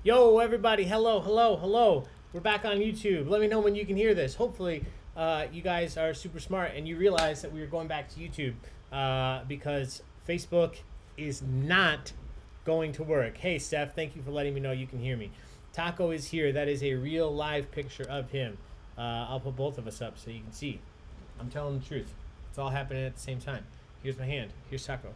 Yo, everybody. Hello, hello, hello. We're back on YouTube. Let me know when you can hear this. Hopefully, you guys are super smart and you realize that we are going back to YouTube because Facebook is not going to work. Hey, Steph, thank you for letting me know you can hear me. Taco is here. That is a real live picture of him. I'll put both of us up so you can see. I'm telling the truth. It's all happening at the same time. Here's my hand. Here's Taco.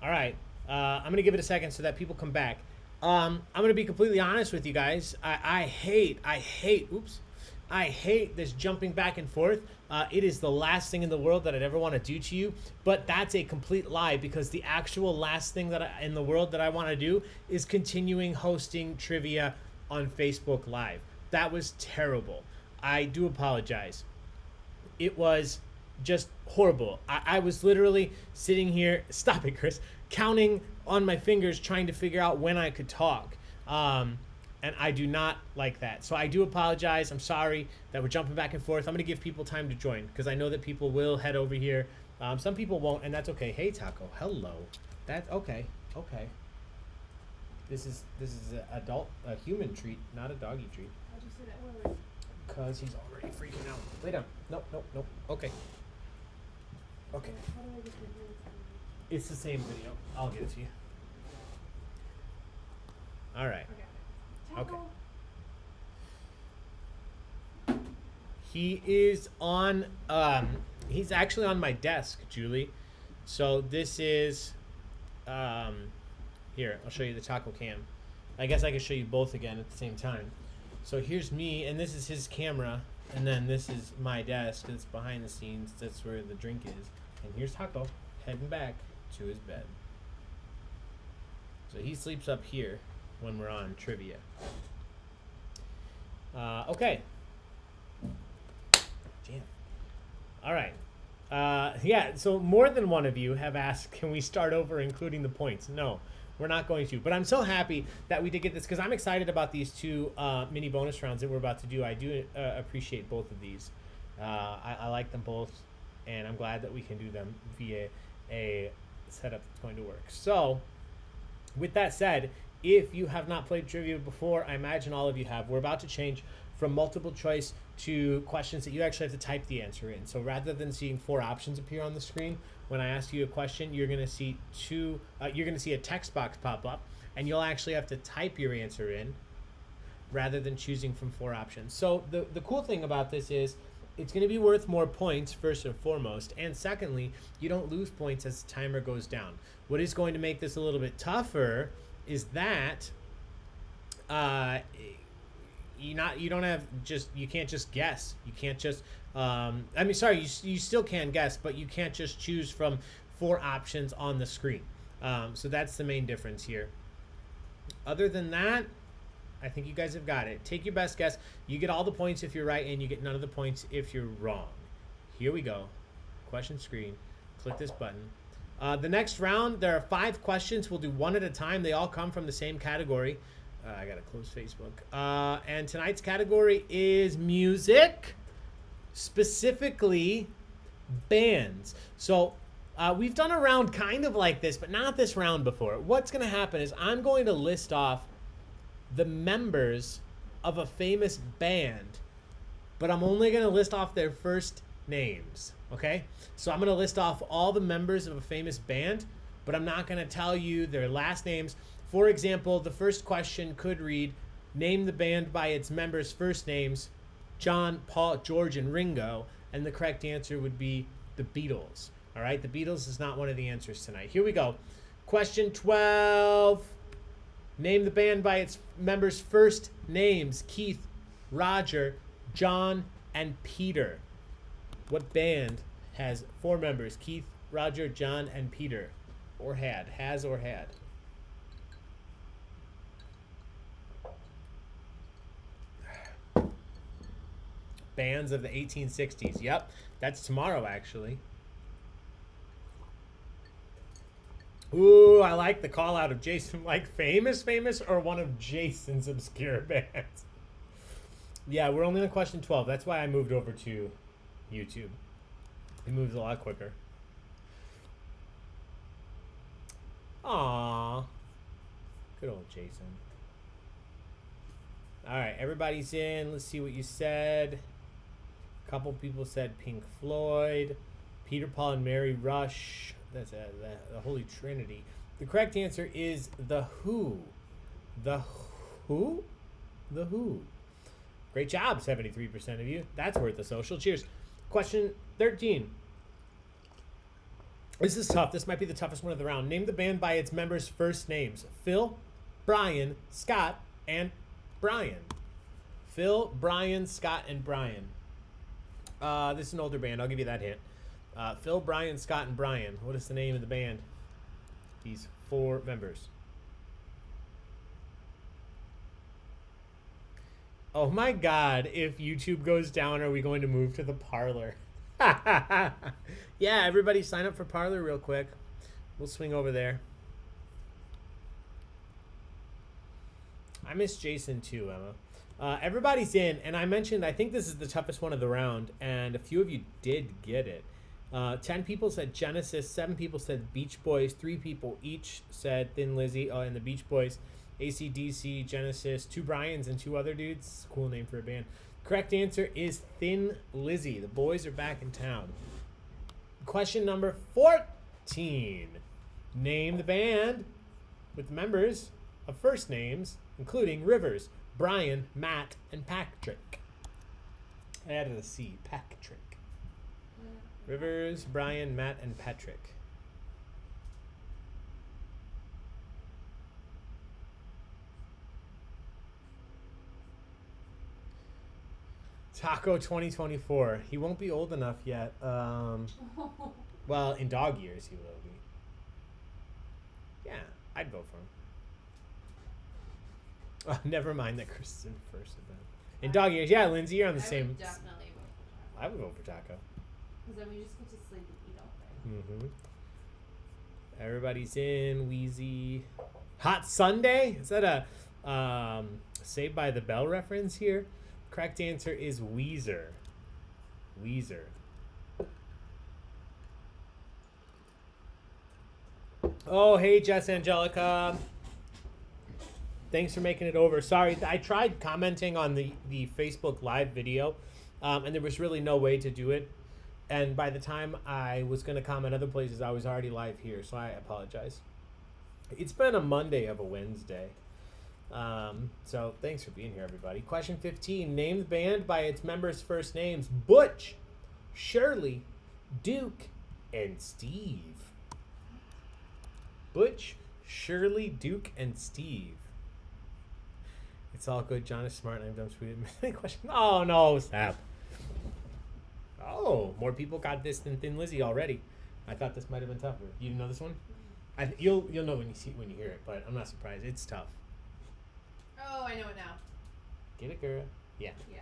All right. I'm going to give it a second so that people come back. I'm going to be completely honest with you guys. I hate this jumping back and forth. It is the last thing in the world that I'd ever want to do to you, but that's a complete lie because the actual last thing in the world that I want to do is continuing hosting trivia on Facebook Live. That was terrible. I do apologize. It was just horrible. I was literally sitting here, stop it, Chris, counting on my fingers trying to figure out when I could talk. And I do not like that. So I do apologize. I'm sorry that we're jumping back and forth. I'm going to give people time to join because I know that people will head over here. Some people won't, and that's okay. Hey, Taco. Hello. That's okay. Okay. This is a human treat, not a doggy treat. How'd you say that word? Because he's already freaking out. Lay down. Nope. Okay. Okay. How do I get the hands on It's the same video. I'll get it to you. All right. it? Okay. Taco. He is on, he's actually on my desk, Julie. So this is, here, I'll show you the taco cam. I guess I could show you both again at the same time. So here's me, and this is his camera, and then this is my desk. It's behind the scenes. That's where the drink is. And here's Taco heading back to his bed. So he sleeps up here when we're on trivia. Okay. Damn. All right. Yeah, so more than one of you have asked, can we start over including the points? No, we're not going to. But I'm so happy that we did get this because I'm excited about these two mini bonus rounds that we're about to do. I do appreciate both of these. I like them both, and I'm glad that we can do them via a setup that's going to work. So, with that said, if you have not played trivia before, I imagine all of you have. We're about to change from multiple choice to questions that you actually have to type the answer in. So rather than seeing 4 options appear on the screen, when I ask you a question, you're going to see a text box pop up, and you'll actually have to type your answer in rather than choosing from 4 options. So the cool thing about this is it's going to be worth more points, first and foremost, and secondly, you don't lose points as the timer goes down. What is going to make this a little bit tougher is that you can't just guess. You can't just you still can guess, but you can't just choose from 4 options on the screen. So that's the main difference here. Other than that, I think you guys have got it. Take your best guess. You get all the points if you're right, and you get none of the points if you're wrong. Here we go. Question screen. Click this button. The next round, there are 5 questions. We'll do one at a time. They all come from the same category. I gotta close Facebook. And tonight's category is music, specifically bands. So we've done a round kind of like this, but not this round before. What's gonna happen is I'm going to list off the members of a famous band, but I'm only gonna list off their first names. Okay, so I'm going to list off all the members of a famous band, but I'm not going to tell you their last names. For example, the first question could read, name the band by its members' first names, John, Paul, George, and Ringo, and the correct answer would be the Beatles. All right, the Beatles is not one of the answers tonight. Here we go. Question 12. Name the band by its members' first names, Keith, Roger, John, and Peter. What band has 4 members? Keith, Roger, John, and Peter. Or has or had. Bands of the 1860s. Yep, that's tomorrow, actually. Ooh, I like the call out of Jason. Like famous, or one of Jason's obscure bands? Yeah, we're only on question 12. That's why I moved over to YouTube. It moves a lot quicker. Aww. Good old Jason. All right, everybody's in. Let's see what you said. A couple people said Pink Floyd, Peter, Paul, and Mary Rush. That's the Holy Trinity. The correct answer is The Who. The Who? The Who. Great job, 73% of you. That's worth a social. Cheers. Question 13. This is tough. This might be the toughest one of the round. Name the band by its members' first names. Phil, Brian, Scott, and Brian. Phil, Brian, Scott, and Brian. This is an older band. I'll give you that hint. Phil, Brian, Scott, and Brian. What is the name of the band? These 4 members. Oh my God, if YouTube goes down, are we going to move to the Parlor? Yeah, everybody sign up for Parlor real quick. We'll swing over there. I miss Jason too, Emma. Everybody's in, and I mentioned I think this is the toughest one of the round, and a few of you did get it. 10 people said Genesis, 7 people said Beach Boys, 3 people each said Thin Lizzy, and the Beach Boys. AC/DC, Genesis, 2 Bryans and 2 other dudes. Cool name for a band. Correct answer is Thin Lizzy. The boys are back in town. Question number 14. Name the band with members of first names, including Rivers, Brian, Matt, and Patrick. I added a C. Patrick. Rivers, Brian, Matt, and Patrick. Taco 2024. He won't be old enough yet. Well, in dog years he will be. Yeah, I'd vote for him. Oh, never mind that Chris is in first event. In dog years, yeah, Lindsay, you're on the I same. would definitely vote for Taco. I would vote for Taco. Because then we just get to sleep and eat all day. Everybody's in. Wheezy. Hot Sunday? Is that a Saved by the Bell reference here? Correct answer is Weezer. Weezer. Oh, hey, Jess Angelica. Thanks for making it over. Sorry, I tried commenting on the Facebook Live video, and there was really no way to do it. And by the time I was going to comment other places, I was already live here, so I apologize. It's been a Monday of a Wednesday. So thanks for being here, everybody. Question 15. Name the band by its members' first names. Butch, Shirley, Duke, and Steve. Butch, Shirley, Duke, and Steve. It's all good. John is smart and I'm dumb. Sweet. Question. Oh, no. Stop. Oh, more people got this than Thin Lizzy already. I thought this might have been tougher. You didn't know this one? You'll know when you hear it, but I'm not surprised. It's tough. Oh, I know it now. Get it, girl. Yeah. Yeah.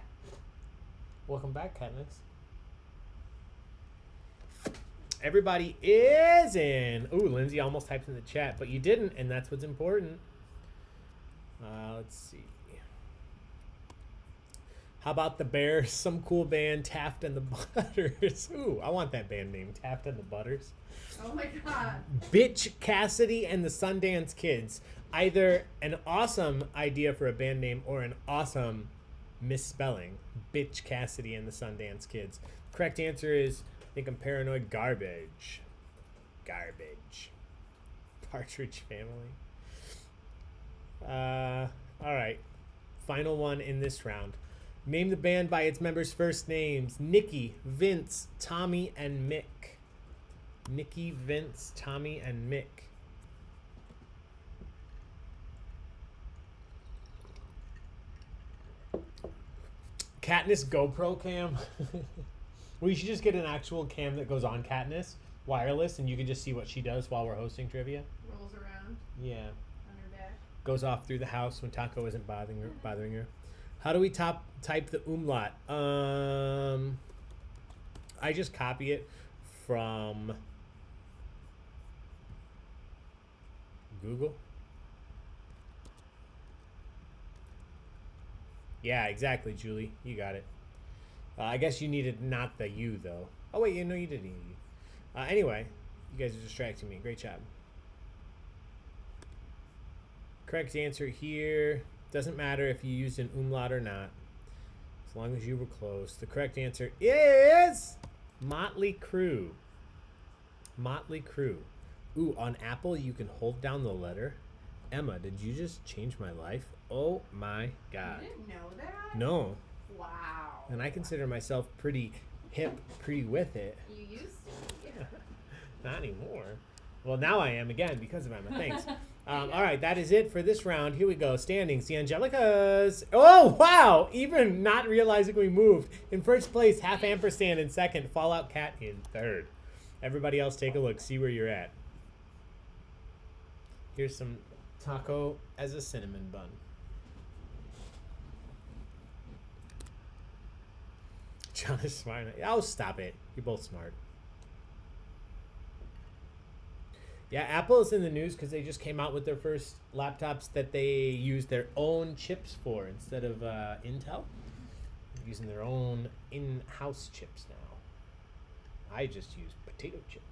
Welcome back, Katniss. Everybody is in. Ooh, Lindsay almost typed in the chat, but you didn't, and that's what's important. Let's see. How about the Bears? Some cool band, Taft and the Butters. Ooh, I want that band name, Taft and the Butters. Oh my God. Bitch Cassidy and the Sundance Kids. Either an awesome idea for a band name or an awesome misspelling. Bitch Cassidy and the Sundance Kids. Correct answer is, I think I'm paranoid, garbage. Garbage. Partridge Family. All right. Final one in this round. Name the band by its members' first names. Nikki, Vince, Tommy, and Mick. Nikki, Vince, Tommy, and Mick. Katniss GoPro cam. We should just get an actual cam that goes on Katniss, wireless, and you can just see what she does while we're hosting trivia. Rolls around Yeah. on her back. Goes off through the house when Taco isn't bothering her. How do we type the umlaut? I just copy it from Google. Yeah, exactly, Julie. You got it. I guess you needed not the U, though. Oh, wait, you didn't need U. Anyway, you guys are distracting me. Great job. Correct answer here. Doesn't matter if you used an umlaut or not, as long as you were close. The correct answer is Motley Crue. Motley Crue. Ooh, on Apple, you can hold down the letter. Emma, did you just change my life? Oh my God. You didn't know that? No. Wow. And I consider myself pretty hip, pretty with it. You used to. Yeah. Not anymore. Well, now I am again because of Emma. Thanks. All right, that is it for this round. Here we go. Standings. The Angelicas. Oh, wow. Even not realizing we moved. In first place, half ampersand in second. Fallout Cat in third. Everybody else take a look. See where you're at. Here's some taco as a cinnamon bun. John is smart. Oh, stop it. You're both smart. Yeah, Apple is in the news because they just came out with their first laptops that they use their own chips for instead of Intel. They're using their own in-house chips now. I just use potato chips.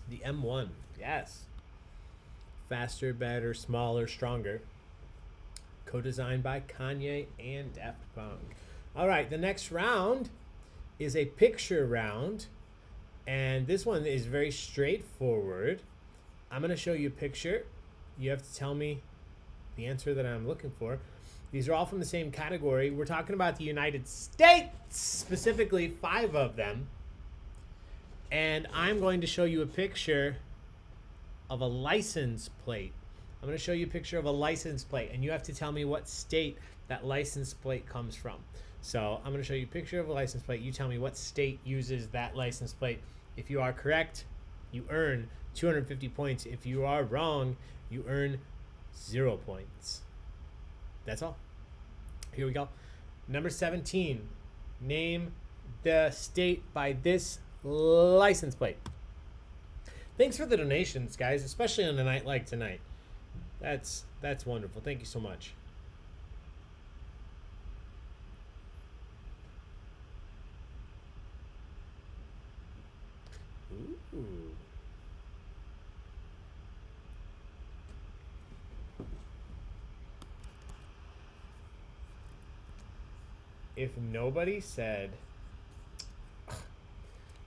The M1, yes. Faster, better, smaller, stronger. Co-designed by Kanye and Daft Punk. All right, the next round is a picture round, and this one is very straightforward. I'm going to show you a picture. You have to tell me the answer that I'm looking for. These are all from the same category. We're talking about the United States, specifically 5 of them. And I'm going to show you a picture of a license plate. I'm going to show you a picture of a license plate, and you have to tell me what state that license plate comes from. So I'm going to show you a picture of a license plate. You tell me what state uses that license plate. If you are correct, you earn 250 points. If you are wrong, you earn 0 points. That's all. Here we go. Number 17. Name the state by this license plate. Thanks for the donations, guys, especially on a night like tonight. That's wonderful. Thank you so much. Ooh. If nobody said,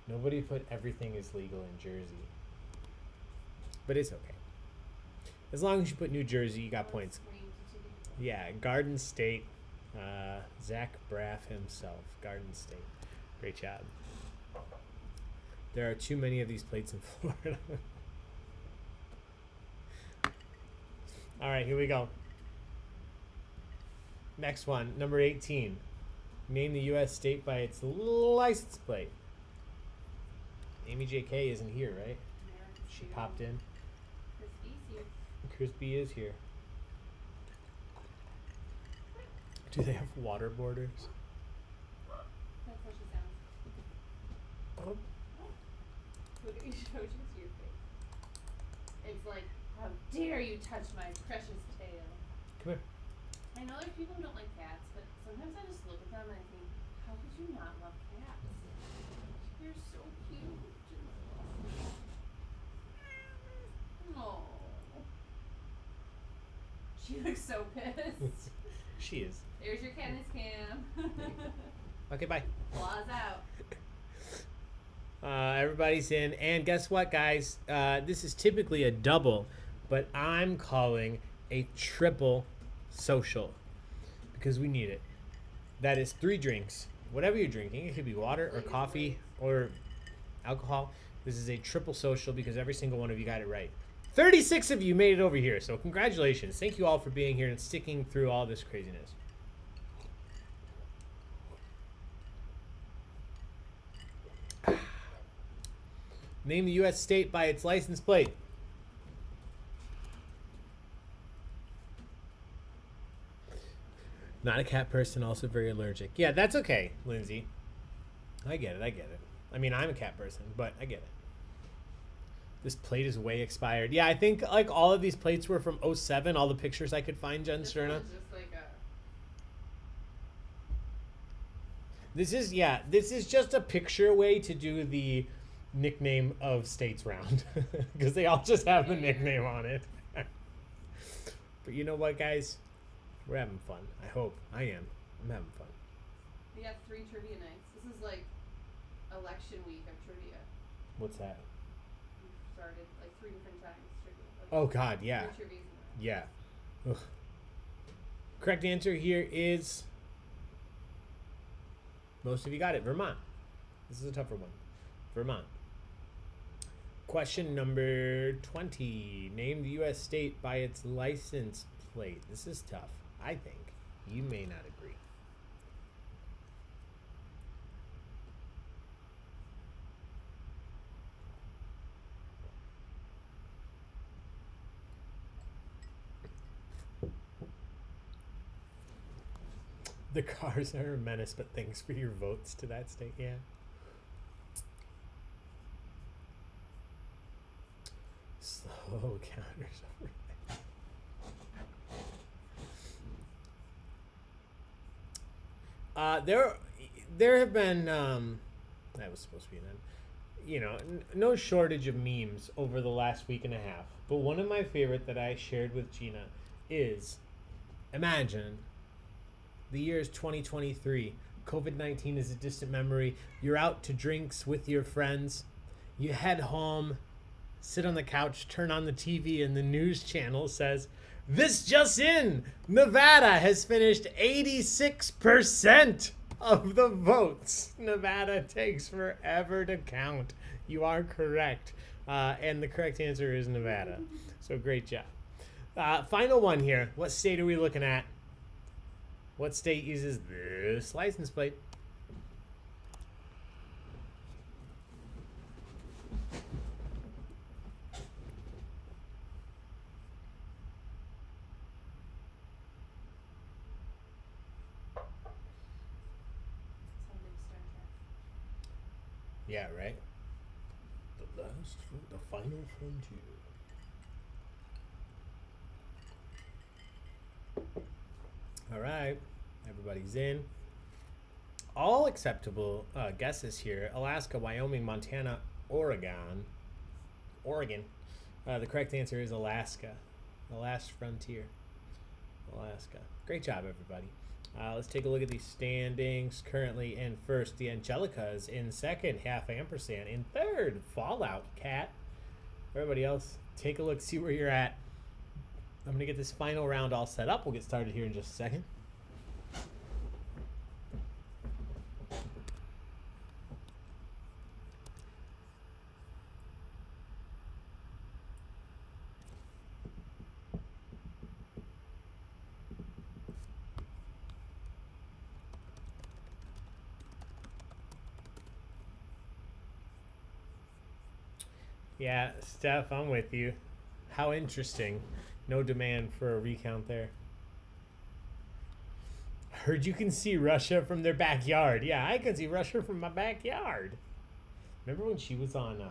nobody put everything is legal in Jersey, but it's okay. As long as you put New Jersey, you got points. Yeah, Garden State. Zach Braff himself. Garden State. Great job. There are too many of these plates in Florida. All right, here we go. Next one, number 18. Name the U.S. state by its license plate. Amy J.K. isn't here, right? She popped in. Crispy is here. Do they have waterboarders? That's how she sounds. Oh. Look at you, show just your face. It's like, how dare you touch my precious tail? Come here. I know there's people who don't like cats, but sometimes I just look at them and I think, how could you not love cats? They're so cute. Oh. She looks so pissed. She is. There's your Katniss cam. Okay, bye. Claws out. Everybody's in. And guess what, guys? This is typically a double, but I'm calling a triple social because we need it. That is 3 drinks. Whatever you're drinking. It could be water or coffee or alcohol. This is a triple social because every single one of you got it right. 36 of you made it over here, so congratulations. Thank you all for being here and sticking through all this craziness. Name the U.S. state by its license plate. Not a cat person, also very allergic. Yeah, that's okay, Lindsay. I get it. I mean, I'm a cat person, but I get it. This plate is way expired. Yeah, I think like all of these plates were from 07. All the pictures I could find, Jen Sterna. This is just a picture way to do the nickname of states round because they all just have the nickname on it. But you know what, guys? We're having fun. I hope. I am. I'm having fun. We got 3 trivia nights. This is like election week of trivia. What's that? We've started like 3 different times trivia. Like, Oh, God, yeah. 3 trivias in a row. Yeah. Ugh. Correct answer here is... Most of you got it. Vermont. This is a tougher one. Vermont. Question number 20. Name the U.S. state by its license plate. This is tough, I think. You may not agree. The cars are a menace, but thanks for your votes to that state. Yeah. Slow counters over there. There have been that was supposed to be an end. You know, no shortage of memes over the last week and a half. But one of my favorite that I shared with Gina is, imagine the year is 2023. COVID-19 is a distant memory. You're out to drinks with your friends. You head home, sit on the couch, turn on the TV, and the news channel says, "This just in! Nevada has finished 86% of the votes." Nevada takes forever to count. You are correct. And the correct answer is Nevada. So great job. Final one here. What state are we looking at? What state uses this license plate? Yeah, right? The final frontier. All right. Everybody's in. All acceptable guesses here. Alaska, Wyoming, Montana, Oregon. The correct answer is Alaska. The last frontier. Alaska. Great job, everybody. Let's take a look at these standings. Currently in first, the Angelicas. In second, Half Ampersand. In third, Fallout Cat. Everybody else, take a look, see where you're at. I'm going to get this final round all set up. We'll get started here in just a second. Yeah, Steph, I'm with you. How interesting. No demand for a recount there. Heard you can see Russia from their backyard. Yeah, I can see Russia from my backyard. Remember when she was on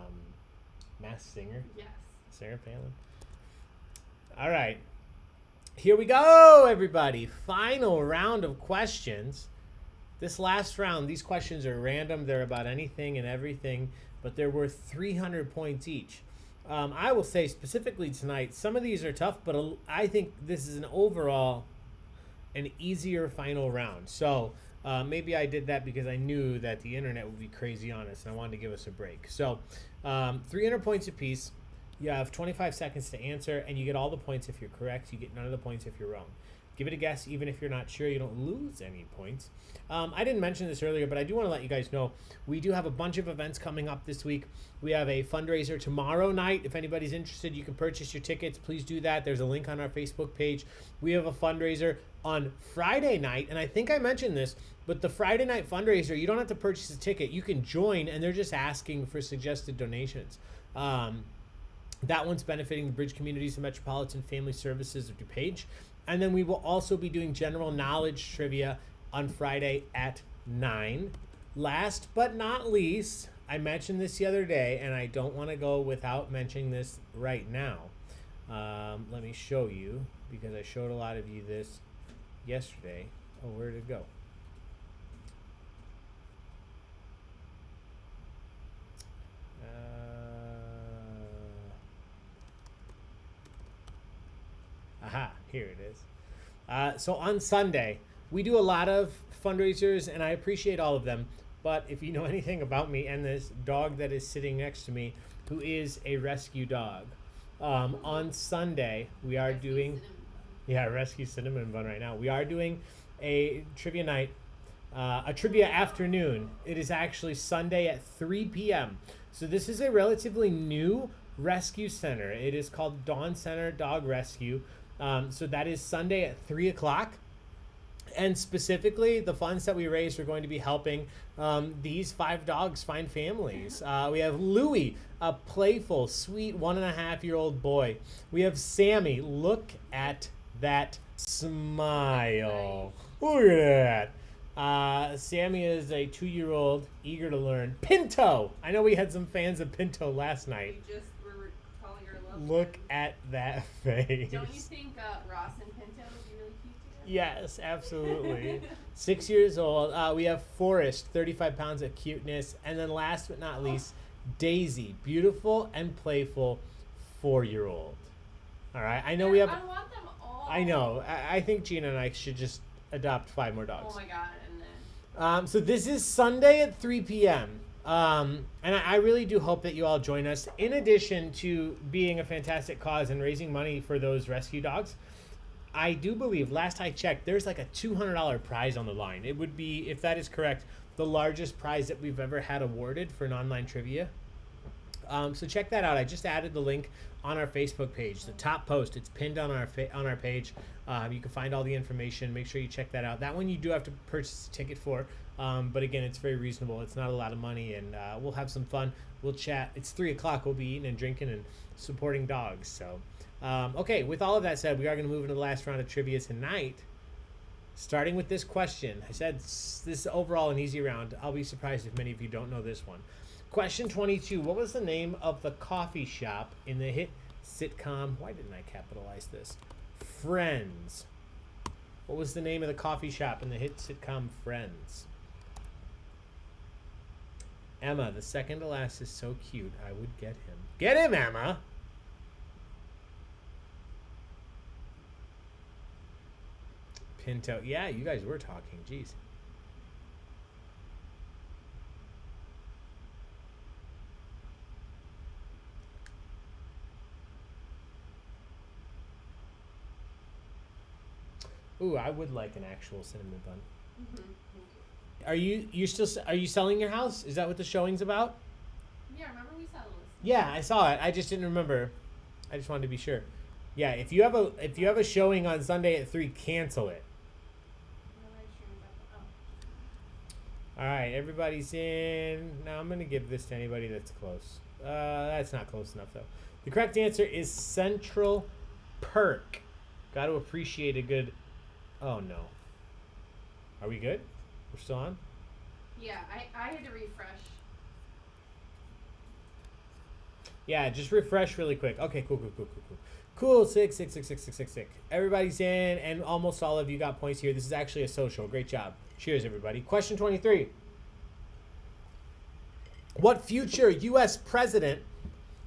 Masked Singer? Yes. Sarah Palin. All right. Here we go, everybody. Final round of questions. This last round, these questions are random. They're about anything and everything, but they're worth 300 points each. I will say specifically tonight, some of these are tough, but I think this is an overall an easier final round. So maybe I did that because I knew that the internet would be crazy on us, and I wanted to give us a break. So 300 points apiece. You have 25 seconds to answer, and you get all the points if you're correct. You get none of the points if you're wrong. Give it a guess, even if you're not sure. You don't lose any points. I didn't mention this earlier, but I do want to let you guys know we do have a bunch of events coming up this week. We have a fundraiser tomorrow night. If anybody's interested, you can purchase your tickets. Please do that. There's a link on our Facebook page. We have a fundraiser on Friday night, and I think I mentioned this, but the Friday night fundraiser, you don't have to purchase a ticket. You can join, and they're just asking for suggested donations. That one's benefiting the Bridge Communities and Metropolitan Family Services of DuPage. And then we will also be doing general knowledge trivia on Friday at 9. Last but not least, I mentioned this the other day, and I don't want to go without mentioning this right now. Let me show you, because I showed a lot of you this yesterday. Oh, where did it go? Here it is. So on Sunday, we do a lot of fundraisers, and I appreciate all of them. But if you know anything about me and this dog that is sitting next to me, who is a rescue dog, on Sunday we are doing, rescue cinnamon bun right now. We are doing a trivia night, a trivia afternoon. It is actually Sunday at 3 p.m. So this is a relatively new rescue center. It is called Dawn Center Dog Rescue. So that is Sunday at 3 o'clock. And specifically, the funds that we raise are going to be helping these 5 dogs find families. We have Louie, a playful, sweet 1.5-year-old boy. We have Sammy. Look at that smile. Look at that. Sammy is a 2-year-old, eager to learn. Pinto. I know we had some fans of Pinto last night. We just were calling her love. Look at that face. Don't you think Ross and Pinto would be really cute together? Yes, absolutely. 6 years old. We have Forrest, 35 pounds of cuteness. And then last but not least, Daisy, beautiful and playful 4-year-old. All right. I know we have. I want them all. I know. I think Gina and I should just adopt 5 more dogs. Oh my god. And then. So this is Sunday at 3 p.m. And I really do hope that you all join us. In addition to being a fantastic cause and raising money for those rescue dogs, I do believe, last I checked, there's like a $200 prize on the line. It would be, if that is correct, the largest prize that we've ever had awarded for an online trivia. So check that out. I just added the link on our Facebook page, the top post. It's pinned on our page. You can find all the information. Make sure you check that out. That one you do have to purchase a ticket for, but again, it's very reasonable. It's not a lot of money, and we'll have some fun. We'll chat. It's 3 o'clock. We'll be eating and drinking and supporting dogs. So, okay. With all of that said, we are going to move into the last round of trivia tonight. Starting with this question. I said this is overall an easy round. I'll be surprised if many of you don't know this one. Question 22. What was the name of the coffee shop in the hit sitcom? Why didn't I capitalize this? Friends. What was the name of the coffee shop in the hit sitcom Friends? Emma, the second to last is so cute. I would get him. Get him, Emma! Pinto. Yeah, you guys were talking. Jeez. Ooh, I would like an actual cinnamon bun. Mm-hmm. Are you selling your house? Is that what the showing's about? Yeah, remember we saw those. Yeah, I saw it. I just didn't remember. I just wanted to be sure. Yeah, if you have a showing on Sunday at 3, cancel it. All right, everybody's in. Now I'm going to give this to anybody that's close. That's not close enough, though. The correct answer is Central Perk. Got to appreciate a good... Oh, no. Are we good? We're still on? Yeah, I had to refresh. Yeah, just refresh really quick. Okay, cool. Cool, 6. Everybody's in, and almost all of you got points here. This is actually a social. Great job. Cheers, everybody. Question 23. What future U.S. president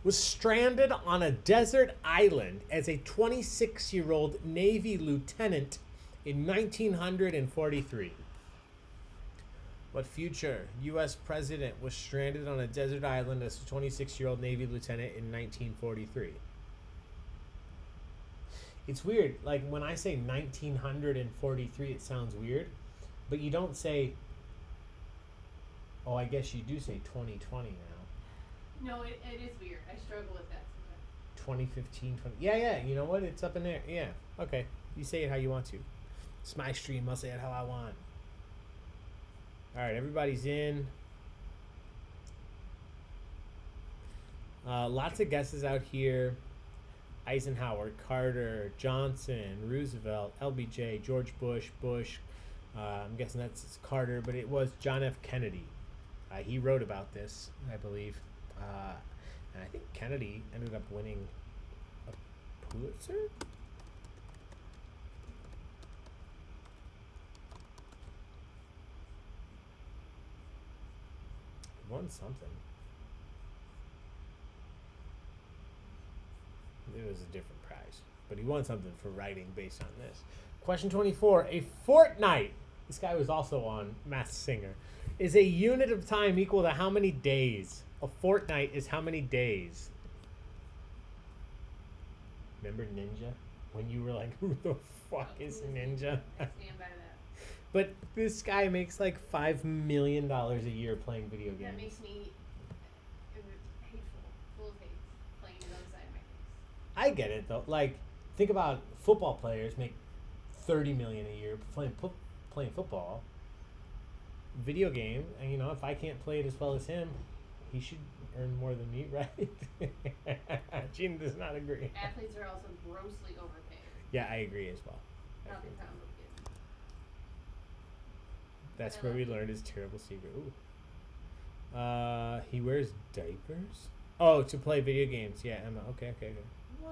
was stranded on a desert island as a 26-year-old Navy lieutenant in 1943? What future U.S. president was stranded on a desert island as a 26-year-old Navy lieutenant in 1943? It's weird. Like, when I say 1943, it sounds weird. But you don't say... Oh, I guess you do say 2020 now. No, it is weird. I struggle with that sometimes. 2015, Yeah, you know what? It's up in there. Yeah, okay. You say it how you want to. It's my stream. I'll say it how I want. All right, everybody's in. Lots of guesses out here. Eisenhower, Carter, Johnson, Roosevelt, LBJ, George Bush, I'm guessing that's Carter, but it was John F. Kennedy. He wrote about this, I believe. And I think Kennedy ended up winning a Pulitzer? He won something. It was a different prize. but he won something for writing based on this. Question 24. A fortnight, this guy was also on Masked Singer, is a unit of time equal to how many days? A fortnight is how many days? Remember Ninja? When you were like, who the fuck is Ninja? I stand by that. But this guy makes like $5 million a year playing video games. That makes me hateful, full of hate, playing it on the side of my face. I get it though. Like, think about football players make $30 million a year playing football. Video game, and you know, if I can't play it as well as him, he should earn more than me, right? Gina does not agree. Athletes are also grossly overpaid. Yeah, I agree as well. I Not the agree. crown of it. That's I where love we it. learned his terrible secret. Ooh. He wears diapers? Oh, to play video games. Yeah, Emma. Okay. Wow.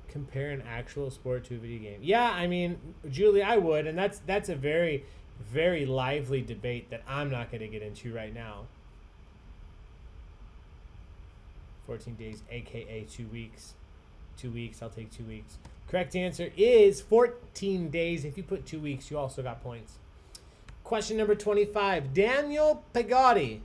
Compare an actual sport to a video game. Yeah, I mean, Julie, I would, and that's a very, very lively debate that I'm not going to get into right now. 14 days, aka 2 weeks. 2 weeks, I'll take 2 weeks. Correct answer is 14 days. If you put 2 weeks, you also got points. Question number 25. Daniel Peggotty,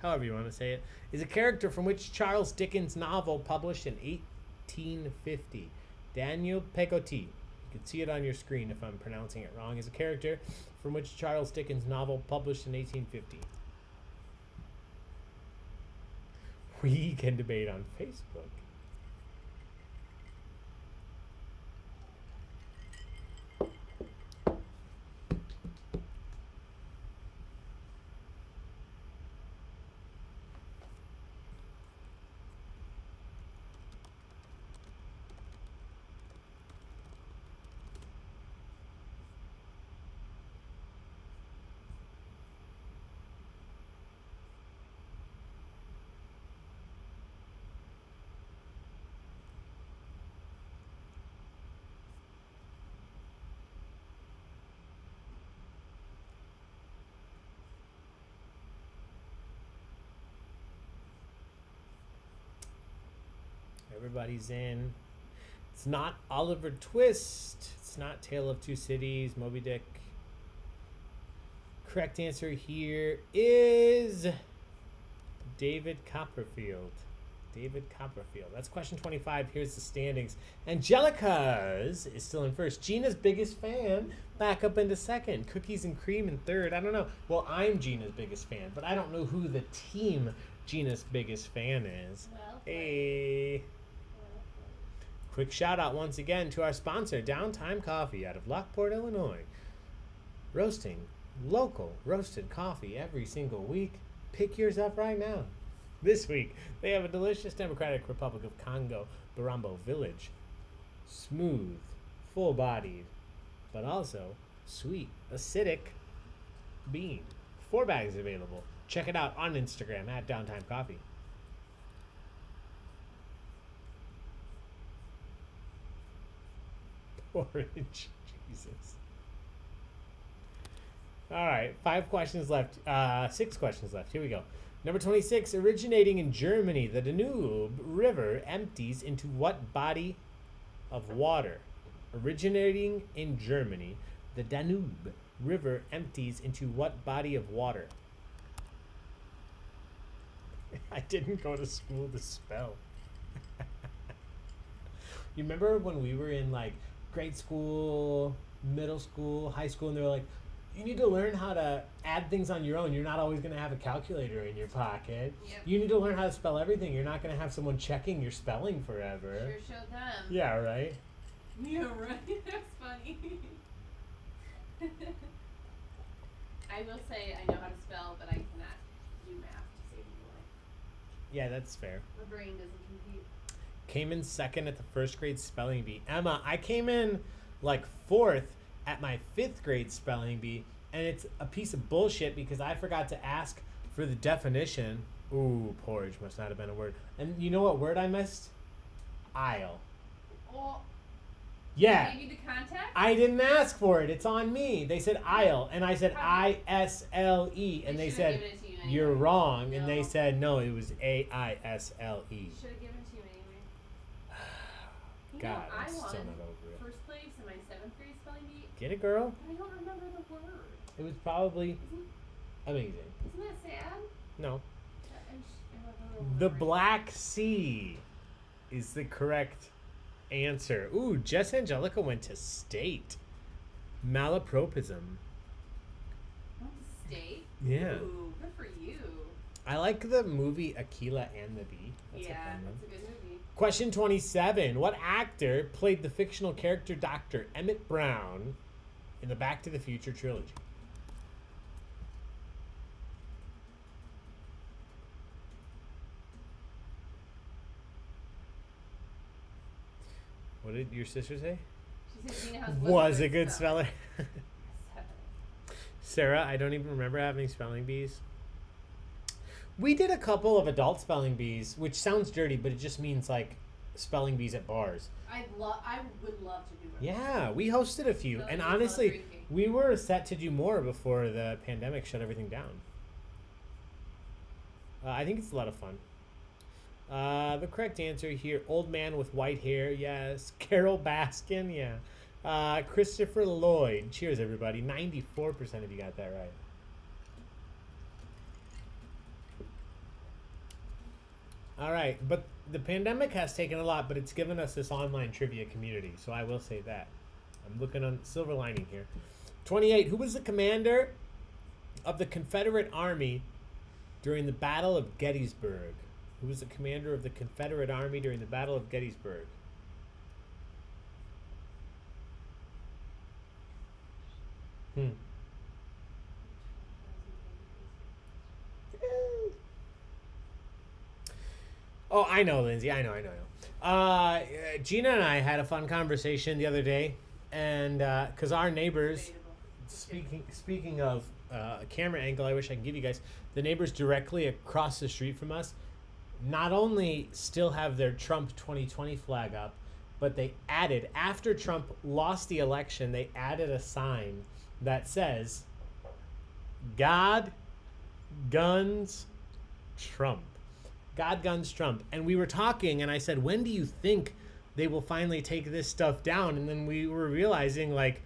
however you want to say it, is a character from which Charles Dickens novel published in 1850. Daniel Peggotty, you can see it on your screen if I'm pronouncing it wrong, is a character from which Charles Dickens novel published in 1850. We can debate on Facebook. Everybody's in. It's not Oliver Twist. It's not Tale of Two Cities, Moby Dick. Correct answer here is David Copperfield. David Copperfield. That's question 25. Here's the standings. Angelica's is still in first. Gina's biggest fan back up into second. Cookies and Cream in third. I don't know. Well, I'm Gina's biggest fan, but I don't know who the team Gina's biggest fan is. Well Hey. Quick shout out once again to our sponsor, Downtime Coffee out of Lockport, Illinois. Roasting local roasted coffee every single week. Pick yours up right now. This week, they have a delicious Democratic Republic of Congo Barambo Village. Smooth, full-bodied, but also sweet, acidic bean. 4 bags available. Check it out on Instagram at Downtime Coffee. Porridge. Jesus. All right, 5 questions left. 6 questions left. Here we go. Number 26. Originating in Germany, the Danube River empties into what body of water? Originating in Germany, the Danube River empties into what body of water? I didn't go to school to spell. You remember when we were in like grade school, middle school, high school, and they were like, you need to learn how to add things on your own. You're not always going to have a calculator in your pocket. Yep. You need to learn how to spell everything. You're not going to have someone checking your spelling forever. Sure showed them. Yeah, right? Yeah, right. That's funny. I will say I know how to spell, but I cannot do math to save my life. Yeah, that's fair. My brain doesn't compute. Came in second at the first grade spelling bee. Emma, I came in like 4th at my 5th grade spelling bee, and it's a piece of bullshit because I forgot to ask for the definition. Ooh, porridge must not have been a word. And you know what word I missed? Aisle. Oh, Yeah. gave you the context? I didn't ask for it. It's on me. They said aisle, and I said I-S-L-E, and they should've said, given it to you anyway. you're wrong, and they No. said, no, it was A-I-S-L-E. Should have given it to you anyway. You God, know, I I'm won still not over it. first place in my 7th grade spelling bee, Get it, girl? but I don't remember the word. It was probably Isn't, amazing. isn't that sad? No. I don't The remember. Black Sea is the correct answer. Ooh, Jess Angelica went to state. Malapropism. Went to state? Yeah. Ooh, good for you. I like the movie Aquila and the Bee. That's a Yeah, fun one. that's a good movie. Question 27. What actor played the fictional character Dr. Emmett Brown in the Back to the Future trilogy? What did your sister say? She said Gina House Was a good speller. Seven. Sarah, I don't even remember having spelling bees. We did a couple of adult spelling bees, which sounds dirty, but it just means like spelling bees at bars. I would love to do it. Yeah, we hosted a few, Spelling and bees while honestly, drinking. we were set to do more before the pandemic shut everything down. I think it's a lot of fun. The correct answer here, old man with white hair, yes. Carol Baskin, yeah. Christopher Lloyd. Cheers, everybody. 94% of you got that right. All right, but the pandemic has taken a lot, but it's given us this online trivia community, so I will say that. I'm looking on silver lining here. 28. Who was the commander of the Confederate Army during the Battle of Gettysburg? Who was the commander of the Confederate Army during the Battle of Gettysburg? Oh, I know, Lindsay. I know. Gina and I had a fun conversation the other day, and because our neighbors, Debatable. speaking of a camera angle, I wish I could give you guys the neighbors directly across the street from us. Not only still have their Trump 2020 flag up, but they added, after Trump lost the election, they added a sign that says, God, guns, Trump. God, guns, Trump. And we were talking, and I said, when do you think they will finally take this stuff down? And then we were realizing, like,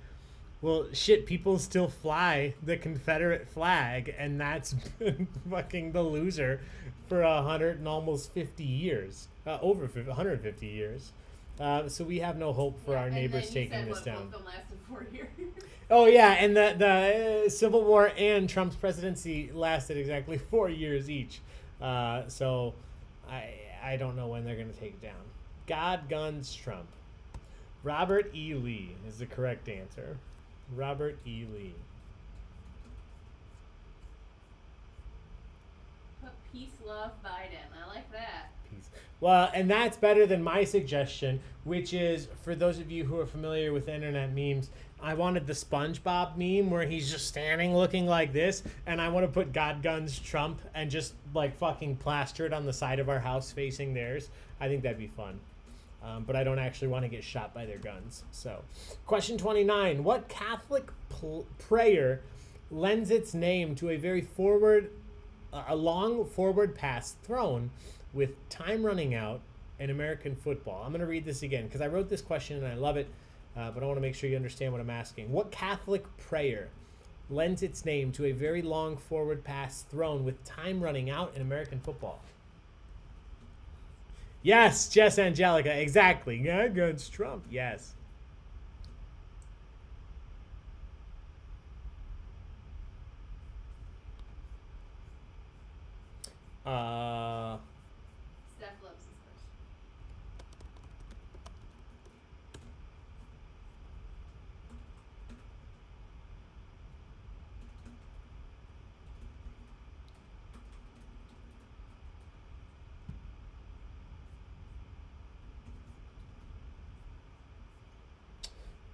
well, shit, people still fly the Confederate flag, and that's been fucking the loser for 100 and almost 50 years. Over 150 years. So we have no hope for our neighbors taking this down. Both of them lasted 4 years. Oh, yeah, and the Civil War and Trump's presidency lasted exactly 4 years each. So I don't know when they're going to take it down. God, guns, Trump. Robert E. Lee is the correct answer. Robert E. Lee. Put peace, love, Biden. I like that. Peace. Well, and that's better than my suggestion, which is, for those of you who are familiar with internet memes, I wanted the SpongeBob meme where he's just standing looking like this, and I want to put God, guns, Trump and just like fucking plaster it on the side of our house facing theirs. I think that'd be fun. But I don't actually want to get shot by their guns. So, question 29. What Catholic prayer lends its name to a long forward pass thrown with time running out in American football? I'm going to read this again because I wrote this question and I love it, but I want to make sure you understand what I'm asking. What Catholic prayer lends its name to a very long forward pass thrown with time running out in American football? Yes, Jess Angelica, exactly. Yeah, guns, Trump, yes. Steph loves this question.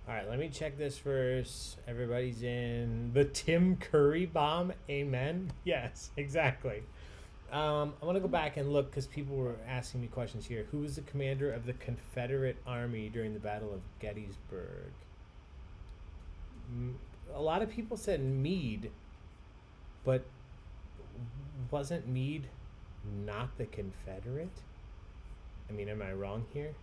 All right, let me check this first. Everybody's in the Tim Curry bomb. Amen. Yes, exactly. I'm going to go back and look because people were asking me questions here. Who was the commander of the Confederate Army during the Battle of Gettysburg? A lot of people said Meade, but wasn't Meade not the Confederate? I mean, am I wrong here?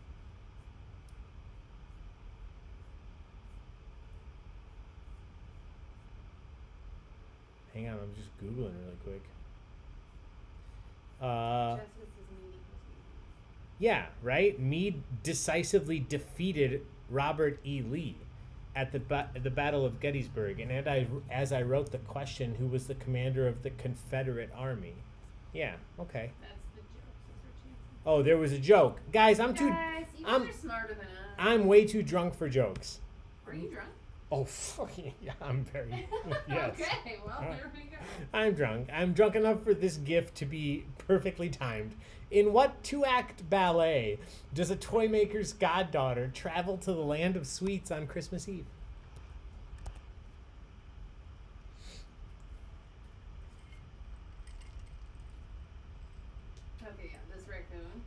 Hang on, I'm just Googling really quick. Jessica says Meade equals Meade. Yeah, right? Meade decisively defeated Robert E. Lee at the Battle of Gettysburg. And as I wrote the question, who was the commander of the Confederate Army? Yeah, okay. That's the joke. Those are chances. Oh, there was a joke. Guys, Guys, you guys are smarter than us. I'm way too drunk for jokes. Are you drunk? Oh, fucking yeah, I'm very, yes. Okay, well, there we go. I'm drunk. I'm drunk enough for this gift to be perfectly timed. In what two-act ballet does a toy maker's goddaughter travel to the land of sweets on Christmas Eve? Okay, yeah, this raccoon.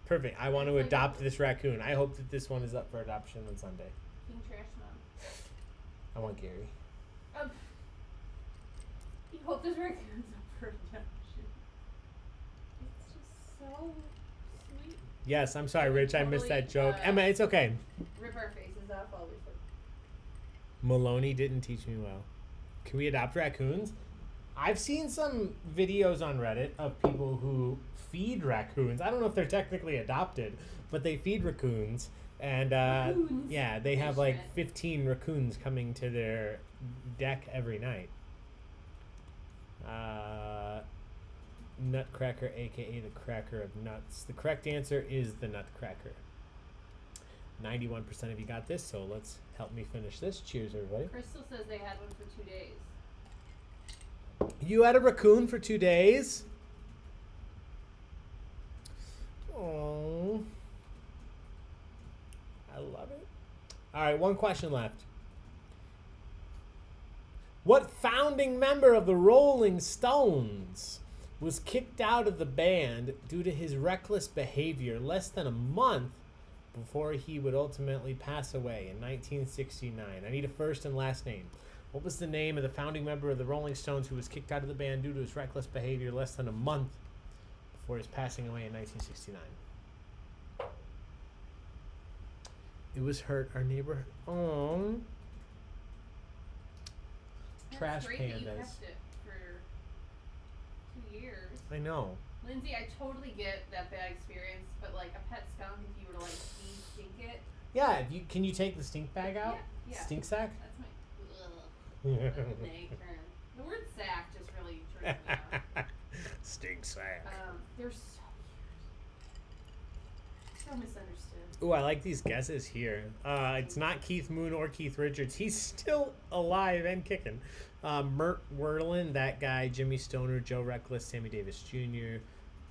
Perfect. I want to adopt this raccoon. I hope that this one is up for adoption on Sunday. King Trash Mom. I want Gary. You hope this raccoon's up for adoption. It's just so sweet. Yes, I'm sorry, Rich. I missed that joke. Emma, it's okay. Rip our faces off while we flip. Maloney didn't teach me well. Can we adopt raccoons? I've seen some videos on Reddit of people who feed raccoons. I don't know if they're technically adopted, but they feed raccoons. And Raccoons. yeah, they have like 15 raccoons coming to their deck every night. Nutcracker, aka the cracker of nuts. The correct answer is the Nutcracker. 91% of you got this, so let's help me finish this. Cheers, everybody. Crystal says they had one for 2 days. You had a raccoon for 2 days? Oh, I love it. All right, one question left. What founding member of the Rolling Stones was kicked out of the band due to his reckless behavior less than a month before he would ultimately pass away in 1969? I need a first and last name. What was the name of the founding member of the Rolling Stones who was kicked out of the band due to his reckless behavior less than a month before his passing away in 1969? It was Hurt Our Neighbor. Oh. Trash That's great that you pandas. kept it for 2 years. I know. Lindsay, I totally get that bad experience, but like a pet skunk, if you were to like stink it. Yeah, can you take the stink bag out? Yeah. Stink sack? That's my ugh, neck term. The word sack just really turns me on. Stink sack. They're so misunderstood. Ooh, I like these guesses here. It's not Keith Moon or Keith Richards. He's still alive and kicking. Mert Werlin, that guy, Jimmy Stoner, Joe Reckless, Sammy Davis Jr.,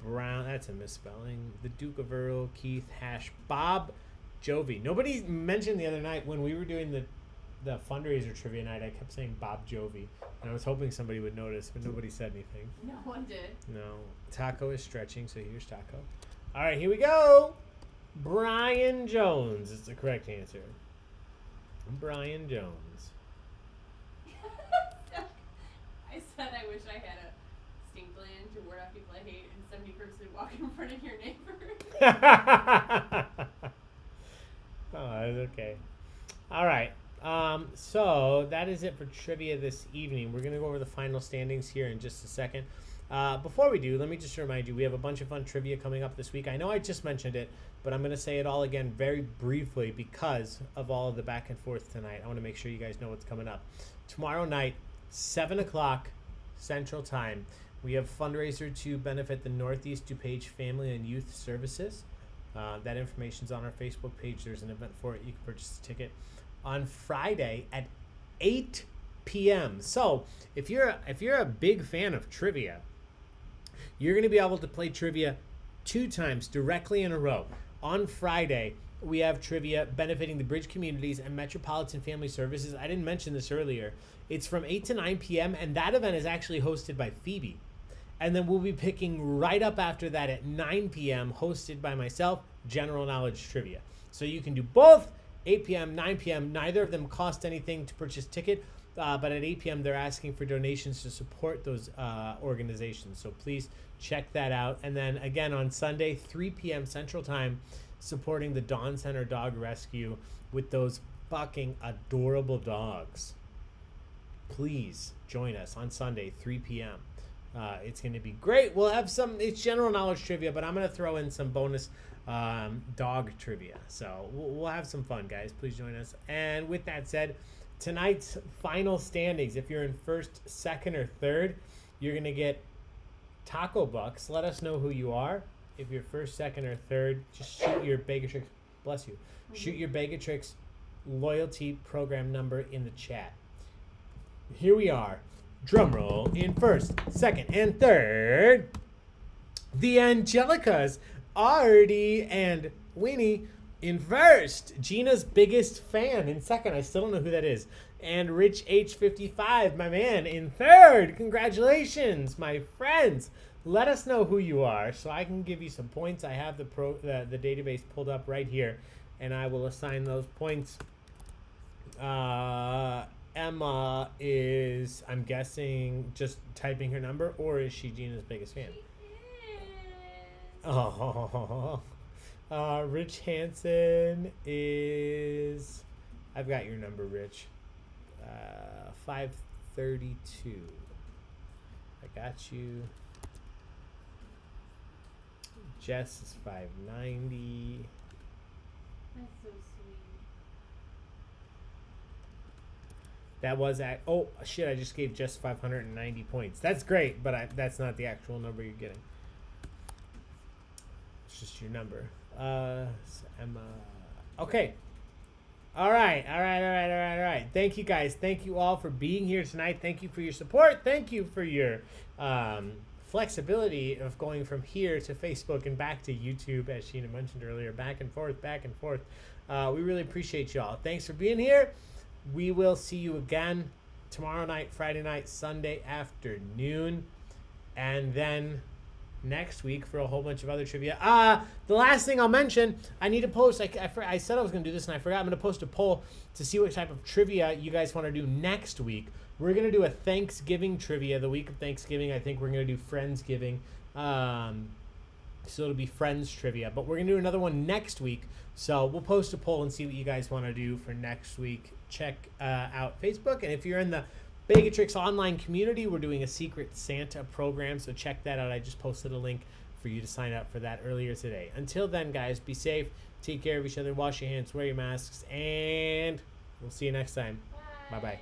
Brown, that's a misspelling. The Duke of Earl, Keith Hash, Bob Jovi. Nobody mentioned the other night when we were doing the fundraiser trivia night, I kept saying Bob Jovi. And I was hoping somebody would notice, but nobody said anything. No one did. No. Taco is stretching, so here's Taco. All right, here we go. Brian Jones is the correct answer. Brian Jones. I said I wish I had a stink gland to ward off people I hate, and somebody purposely walk in front of your neighbor. Oh, that's okay. All right. So that is it for trivia this evening. We're going to go over the final standings here in just a second. Before we do, let me just remind you, we have a bunch of fun trivia coming up this week. I know I just mentioned it, but I'm going to say it all again very briefly because of all of the back and forth tonight. I want to make sure you guys know what's coming up. Tomorrow night, 7 o'clock Central Time, we have a fundraiser to benefit the Northeast DuPage Family and Youth Services. That information's on our Facebook page. There's an event for it. You can purchase a ticket on Friday at 8 p.m. So if you're a big fan of trivia, you're going to be able to play trivia 2 times directly in a row. On Friday, we have trivia benefiting the Bridge Communities and Metropolitan Family Services. I didn't mention this earlier. It's from 8 to 9 p.m., and that event is actually hosted by Phoebe. And then we'll be picking right up after that at 9 p.m., hosted by myself, General Knowledge Trivia. So you can do both, 8 p.m., 9 p.m. Neither of them cost anything to purchase ticket, but at 8 p.m. they're asking for donations to support those organizations. So please check that out. And then again on Sunday, 3 p.m. Central Time, supporting the Dawn Center Dog Rescue with those fucking adorable dogs. please join us on Sunday, 3 p.m. It's going to be great. We'll have it's general knowledge trivia, but I'm going to throw in some bonus dog trivia. So we'll have some fun, guys. Please join us. And with that said, tonight's final standings, if you're in first, second, or third, you're going to get Taco Bucks. Let us know who you are. If you're first, second, or third, just shoot your Baig-O-Tricks, bless you, shoot your Baig-O-Tricks loyalty program number in the chat. Here we are. Drum roll in first, second, and third. The Angelicas, Artie and Winnie in first. Gina's biggest fan in second. I still don't know who that is. And Rich H55, my man, in third. Congratulations, my friends. Let us know who you are so I can give you some points. I have the database pulled up right here, and I will assign those points. Emma is, I'm guessing, just typing her number, or is she Gina's biggest fan? Oh, Rich Hansen is, I've got your number, Rich. 532. I got you. Jess is 590. That's so sweet. That was oh shit, I just gave Jess 590 points. That's great, but that's not the actual number you're getting. It's just your number. So Emma. Okay. All right. Thank you, guys. Thank you all for being here tonight. Thank you for your support. Thank you for your flexibility of going from here to Facebook and back to YouTube, as Sheena mentioned earlier, back and forth. We really appreciate y'all. Thanks for being here. We will see you again tomorrow night, Friday night, Sunday afternoon, and then next week for a whole bunch of other trivia. The last thing I'll mention, I need to post, I said I was going to do this and I forgot. I'm going to post a poll to see what type of trivia you guys want to do next week. We're going to do a Thanksgiving trivia, the week of Thanksgiving. I think we're going to do Friendsgiving. So it'll be Friends trivia, but we're going to do another one next week. So we'll post a poll and see what you guys want to do for next week. Check out Facebook. And if you're in the Baig-O-Tricks online community, we're doing a Secret Santa program, so check that out. I just posted a link for you to sign up for that earlier today. Until then, guys, be safe, take care of each other, wash your hands, wear your masks, and we'll see you next time. Bye-bye.